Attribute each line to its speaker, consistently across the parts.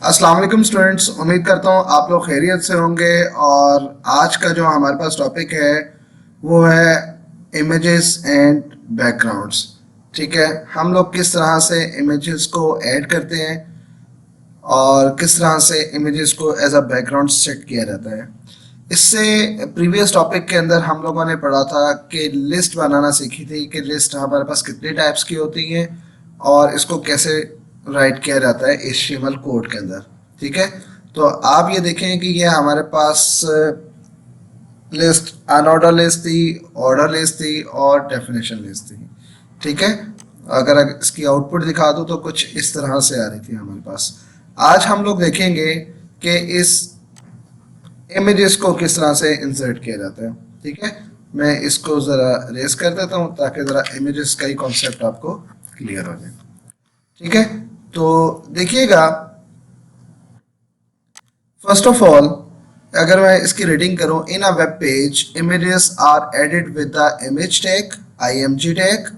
Speaker 1: अस्सलाम वालेकुम स्टूडेंट्स, उम्मीद करता हूँ आप लोग खैरियत से होंगे। और आज का जो हमारे पास टॉपिक है वो है इमेजेस एंड बैकग्राउंड्स। ठीक है, हम लोग किस तरह से इमेजेस को ऐड करते हैं और किस तरह से इमेजेस को एज अ बैकग्राउंड सेट किया जाता है। इससे प्रीवियस टॉपिक के अंदर हम लोगों ने पढ़ा था कि लिस्ट बनाना सीखी थी कि लिस्ट हमारे पास कितने टाइप्स की होती हैं और इसको कैसे राइट किया जाता है HTML कोड के अंदर। ठीक है, तो आप ये देखें कि ये हमारे पास लिस्ट अनऑर्डर लिस्ट थी, ऑर्डर लिस्ट थी और डेफिनेशन लिस्ट थी। ठीक है, अगर इसकी आउटपुट दिखा दूँ तो कुछ इस तरह से आ रही थी हमारे पास। आज हम लोग देखेंगे कि इस इमेजेस को किस तरह से इंसर्ट किया जाता है। ठीक है, मैं इसको ज़रा रेस कर देता हूँ ताकि ज़रा इमेजेस का ही कॉन्सेप्ट आपको क्लियर हो जाए। ठीक है, तो देखिएगा, फर्स्ट ऑफ ऑल अगर मैं इसकी रीडिंग करूँ, in a web page images are added with the image tag img tag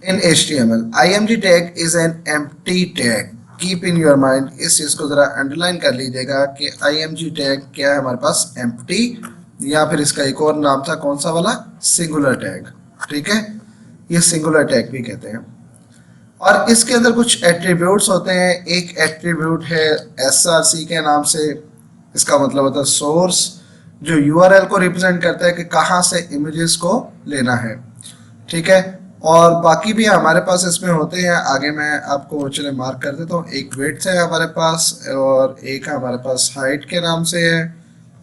Speaker 1: in HTML. img tag is an empty tag. Keep in your mind, इस चीज़ को ज़रा अंडरलाइन कर लीजिएगा कि img टैग क्या है हमारे पास, एम्प्टी, या फिर इसका एक और नाम था कौन सा वाला, सिंगुलर टैग। ठीक है, ये सिंगुलर टैग भी कहते हैं। और इसके अंदर कुछ एट्रीब्यूट्स होते हैं। एक एट्रीब्यूट है src के नाम से, इसका मतलब होता है सोर्स, जो URL को रिप्रेजेंट करता है कि कहाँ से इमेजेस को लेना है। ठीक है, और बाकी भी हमारे पास इसमें होते हैं, आगे मैं आपको चले मार्क कर देता हूँ। एक विड्थ है हमारे पास और एक हमारे पास हाइट के नाम से है।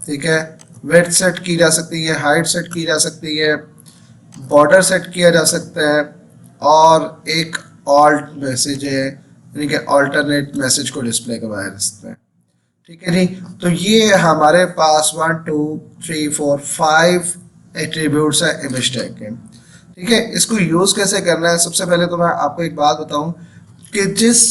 Speaker 1: ठीक है, विड्थ सेट की जा सकती है, हाइट सेट की जा सकती है, बॉर्डर सेट किया जा सकता है, और एक ऑल्ट मैसेज है, यानी कि ऑल्टरनेट मैसेज को डिस्प्ले करवाया सकता है। ठीक है जी, तो ये हमारे पास 1 2 3 4 5 एट्रीब्यूट्स है इमेज टैग के। ठीक है, इसको यूज़ कैसे करना है, सबसे पहले तो मैं आपको एक बात बताऊं कि जिस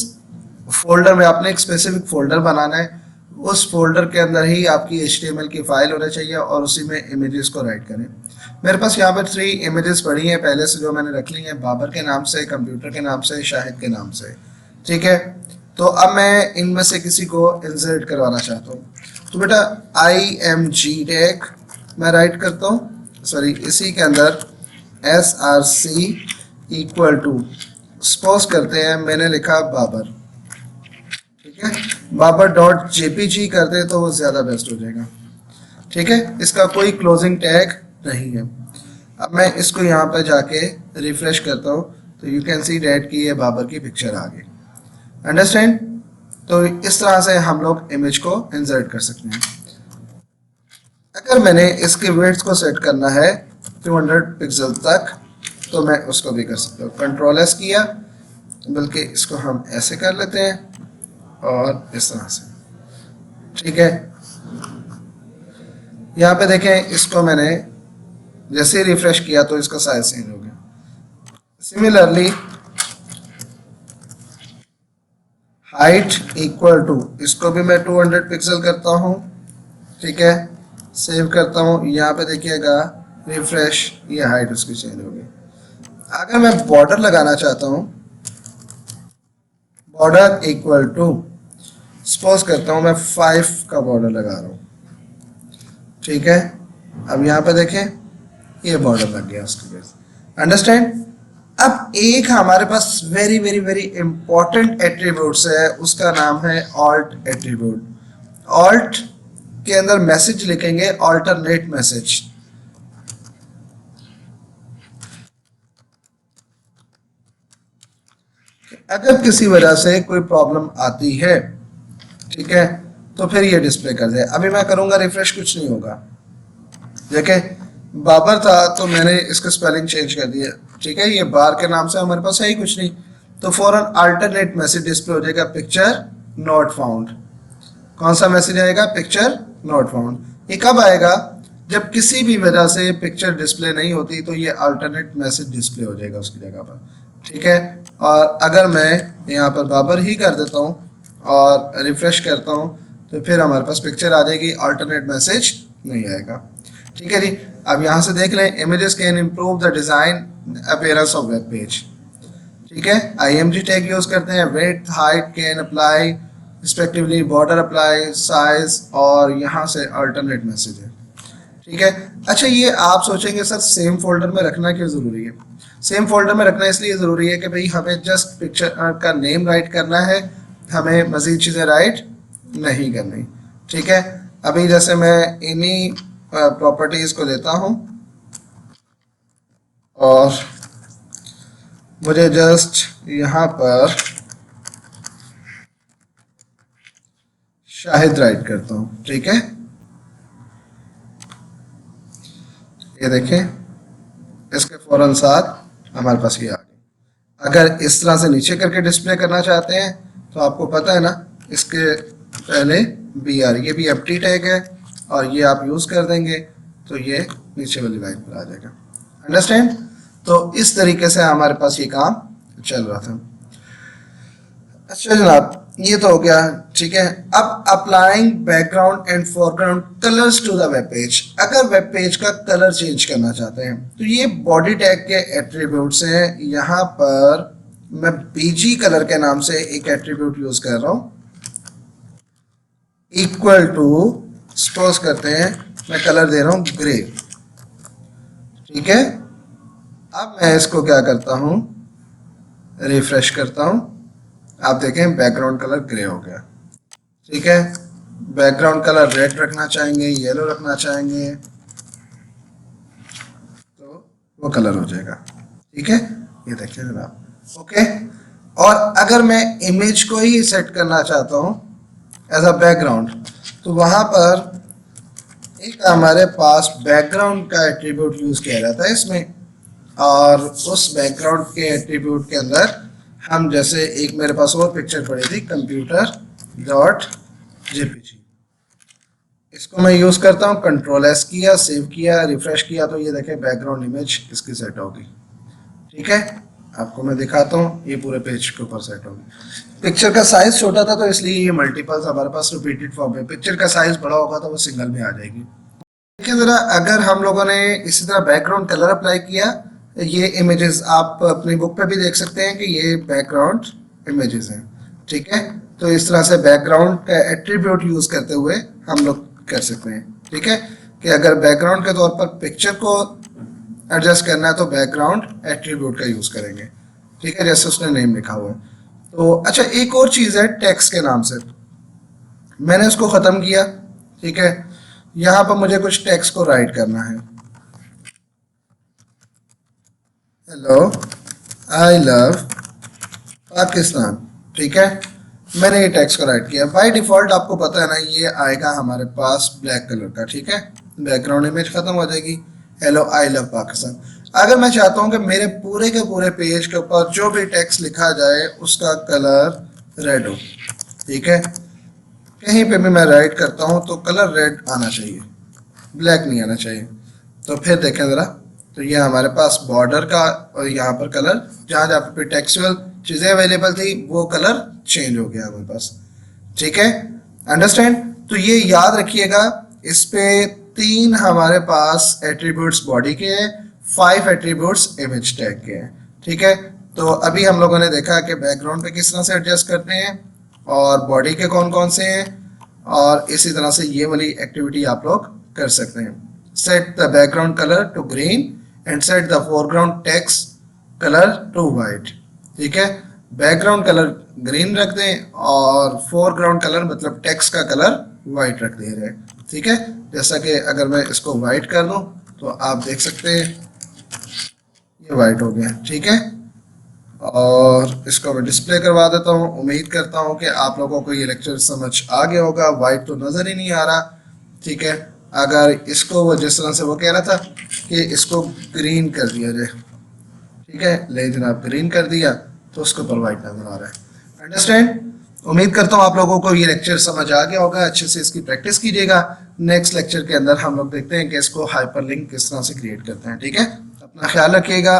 Speaker 1: फोल्डर में आपने एक स्पेसिफिक फोल्डर बनाना है, उस फोल्डर के अंदर ही आपकी HTML की फाइल होनी चाहिए और उसी में इमेजेस को राइट करें। मेरे पास यहाँ पर 3 इमेजेस पड़ी हैं पहले से, जो मैंने रख ली हैं, बाबर के नाम से, कंप्यूटर के नाम से, शाहिद के नाम से। ठीक है, तो अब मैं इनमें से किसी को इंसर्ट करवाना चाहता हूँ। तो बेटा img टैग मैं राइट करता हूँ, सॉरी इसी के अंदर src इक्वल टू, सपोज करते हैं मैंने लिखा बाबर। ठीक है, बाबर डॉट jpg कर दे तो वो ज़्यादा बेस्ट हो जाएगा। ठीक है, इसका कोई क्लोजिंग टैग नहीं है। अब मैं इसको यहाँ पर जाके रिफ्रेश करता हूँ तो यू कैन सी डैट कि ये बाबर की पिक्चर आ गई। अंडरस्टैंड? तो इस तरह से हम लोग इमेज को इंसर्ट कर सकते हैं। अगर मैंने इसके वेट्स को सेट करना है 200 पिक्सल तक तो मैं उसको भी कर सकता हूँ। कंट्रोल एस किया, बल्कि इसको हम ऐसे कर लेते हैं और इस तरह से। ठीक है, यहाँ पे देखें, इसको मैंने जैसे ही रिफ्रेश किया तो इसका साइज चेंज हो गया। सिमिलरली हाइट इक्वल टू, इसको भी मैं 200 पिक्सल करता हूँ। ठीक है, सेव करता हूँ, यहाँ पे देखिएगा रिफ्रेश, ये हाइट उसकी चेंज हो गई। अगर मैं बॉर्डर लगाना चाहता हूँ, बॉर्डर इक्वल टू, सपोज करता हूँ मैं 5 का बॉर्डर लगा रहा हूँ। ठीक है, अब यहाँ पे देखें ये बॉर्डर लग गया उसके पास। अंडरस्टैंड? अब एक हमारे पास very very very important attributes है, उसका नाम है ऑल्ट एट्रीब्यूट। ऑल्ट के अंदर मैसेज लिखेंगे ऑल्टरनेट मैसेज। अगर किसी वजह से कोई प्रॉब्लम आती है, ठीक है, तो फिर ये डिस्प्ले कर दे। अभी मैं करूंगा रिफ्रेश, कुछ नहीं होगा। देखें, बाबर था तो मैंने इसका स्पेलिंग चेंज कर दिया। ठीक है, ये बार के नाम से हमारे पास है ही कुछ नहीं, तो फौरन अल्टरनेट मैसेज डिस्प्ले हो जाएगा, पिक्चर नॉट फाउंड। कौन सा मैसेज आएगा? Picture not found. ये कब आएगा? जब किसी भी वजह से पिक्चर डिस्प्ले नहीं होती तो ये अल्टरनेट मैसेज डिस्प्ले हो जाएगा उसकी जगह पर। ठीक है, और अगर मैं यहाँ पर बाबर ही कर देता हूँ और रिफ्रेश करता हूँ तो फिर हमारे पास पिक्चर आ जाएगी, अल्टरनेट मैसेज नहीं आएगा। ठीक है जी, अब यहाँ से देख लें, images can improve the design appearance of web page. ठीक है, img टैग यूज़ करते हैं, width height can apply respectively border apply, size और यहाँ से अल्टरनेट मैसेज है। ठीक है। अच्छा, ये आप सोचेंगे सर सेम फोल्डर में रखना क्यों ज़रूरी है? सेम फोल्डर में रखना इसलिए ज़रूरी है कि भाई हमें जस्ट पिक्चर का नेम राइट करना है, हमें मज़ीद चीज़ें राइट नहीं करनी। ठीक है। अभी जैसे मैं इन्हीं प्रॉपर्टीज़ को लेता हूँ और मुझे जस्ट यहाँ पर शाहिद राइट करता हूँ। ठीक है, ये देखें, इसके फौरन साथ हमारे पास ये आ गई। अगर इस तरह से नीचे करके डिस्प्ले करना चाहते हैं तो आपको पता है ना, इसके पहले BR, ये भी एम्प्टी टैग है और ये आप यूज़ कर देंगे तो ये नीचे वाली लाइन पर आ जाएगा। अंडरस्टैंड? तो इस तरीके से हमारे पास ये काम चल रहा था। अच्छा जनाब, ये तो हो गया। ठीक है, अब applying background and foreground colours to the web page. अगर वेब पेज का कलर चेंज करना चाहते हैं तो ये बॉडी टैग के एट्रीब्यूट्स हैं। यहाँ पर मैं BG कलर के नाम से एक एट्रीब्यूट यूज कर रहा हूँ, इक्वल टू, सपोज करते हैं मैं कलर दे रहा हूँ ग्रे। ठीक है, अब मैं इसको क्या करता हूँ, रिफ्रेश करता हूँ, आप देखें बैकग्राउंड कलर ग्रे हो गया। ठीक है, बैकग्राउंड कलर रेड रखना चाहेंगे, येलो रखना चाहेंगे तो वो कलर हो जाएगा। ठीक है, ये देखिए जनाब। ओके, और अगर मैं इमेज को ही सेट करना चाहता हूँ एज अ बैकग्राउंड तो वहाँ पर एक हमारे पास बैकग्राउंड का एट्रीब्यूट यूज किया जाता है इसमें, और उस बैकग्राउंड के एट्रीब्यूट के अंदर हम जैसे एक मेरे पास और पिक्चर पड़ी थी computer.jpg, इसको मैं यूज़ करता हूँ, Ctrl+S किया, सेव किया, रिफ्रेश किया तो ये देखें बैकग्राउंड इमेज इसकी सेट होगी। ठीक है, आपको मैं दिखाता हूँ, ये पूरे पेज के ऊपर सेट होगी। पिक्चर का साइज छोटा था तो इसलिए ये मल्टीपल्स हमारे पास रिपीटेड फॉर्म है। पिक्चर का साइज बड़ा होगा तो वो सिंगल में आ जाएगी। देखिए ज़रा, अगर हम लोगों ने इसी तरह बैकग्राउंड कलर अप्लाई किया, ये इमेजेस आप अपनी बुक पे भी देख सकते हैं कि ये बैकग्राउंड इमेजेस हैं। ठीक है, तो इस तरह से बैकग्राउंड का एट्रीब्यूट यूज करते हुए हम लोग कर सकते हैं। ठीक है, कि अगर बैकग्राउंड के तौर पर पिक्चर को एडजस्ट करना है तो बैकग्राउंड एट्रीब्यूट का यूज करेंगे। ठीक है, जैसे उसने नेम लिखा हुआ है। तो अच्छा, एक और चीज है टेक्स्ट के नाम से, मैंने उसको खत्म किया। ठीक है, यहाँ पर मुझे कुछ टेक्स्ट को राइट करना है। Hello, I love Pakistan. ठीक है, मैंने ये टेक्स्ट को राइट किया। बाय डिफॉल्ट आपको पता है ना, ये आएगा हमारे पास ब्लैक कलर का। ठीक है, बैकग्राउंड इमेज खत्म हो जाएगी, हेलो आई लव पाकिस्तान। अगर मैं चाहता हूँ कि मेरे पूरे के पूरे पेज के ऊपर जो भी टेक्स्ट लिखा जाए उसका कलर रेड हो, ठीक है, कहीं पे भी मैं राइट करता हूँ तो कलर रेड आना चाहिए, ब्लैक नहीं आना चाहिए। तो फिर देखें ज़रा, तो ये हमारे पास बॉर्डर का और यहाँ पर कलर, जहाँ जहाँ पे टेक्सचुअल चीज़ें अवेलेबल थी वो कलर चेंज हो गया हमारे पास। ठीक है, अंडरस्टैंड? तो ये याद रखिएगा, इस पे 3 हमारे पास एट्रीब्यूट्स बॉडी के हैं, 5 एट्रीब्यूट्स इमेज टैग के हैं। ठीक है, तो अभी हम लोगों ने देखा कि बैकग्राउंड पे किस तरह से एडजस्ट करते हैं और बॉडी के कौन कौन से हैं, और इसी तरह से ये वाली एक्टिविटी आप लोग कर सकते हैं। Set the background colour to green and set the foreground text colour to white. ठीक है, बैकग्राउंड कलर ग्रीन रख दें और फोरग्राउंड कलर मतलब टेक्स्ट का कलर वाइट रख दे रहे हैं। ठीक है, जैसा कि अगर मैं इसको वाइट कर दूं तो आप देख सकते हैं ये वाइट हो गया। ठीक है, और इसको मैं डिस्प्ले करवा देता हूँ। उम्मीद करता हूँ कि आप लोगों को ये लेक्चर समझ आ गया होगा। वाइट तो नज़र ही नहीं आ रहा। ठीक है, अगर इसको वो जिस तरह से वो कह रहा था कि इसको ग्रीन कर दिया जाए, ठीक है, ले जनाब ग्रीन कर दिया तो उसके ऊपर वाइट नज़र आ रहा है। अंडरस्टैंड? उम्मीद करता हूँ आप लोगों को ये लेक्चर समझ आ गया होगा। अच्छे से इसकी प्रैक्टिस कीजिएगा। नेक्स्ट लेक्चर के अंदर हम लोग देखते हैं कि इसको हाइपरलिंक किस तरह से क्रिएट करते हैं। ठीक है, अपना ख्याल रखिएगा।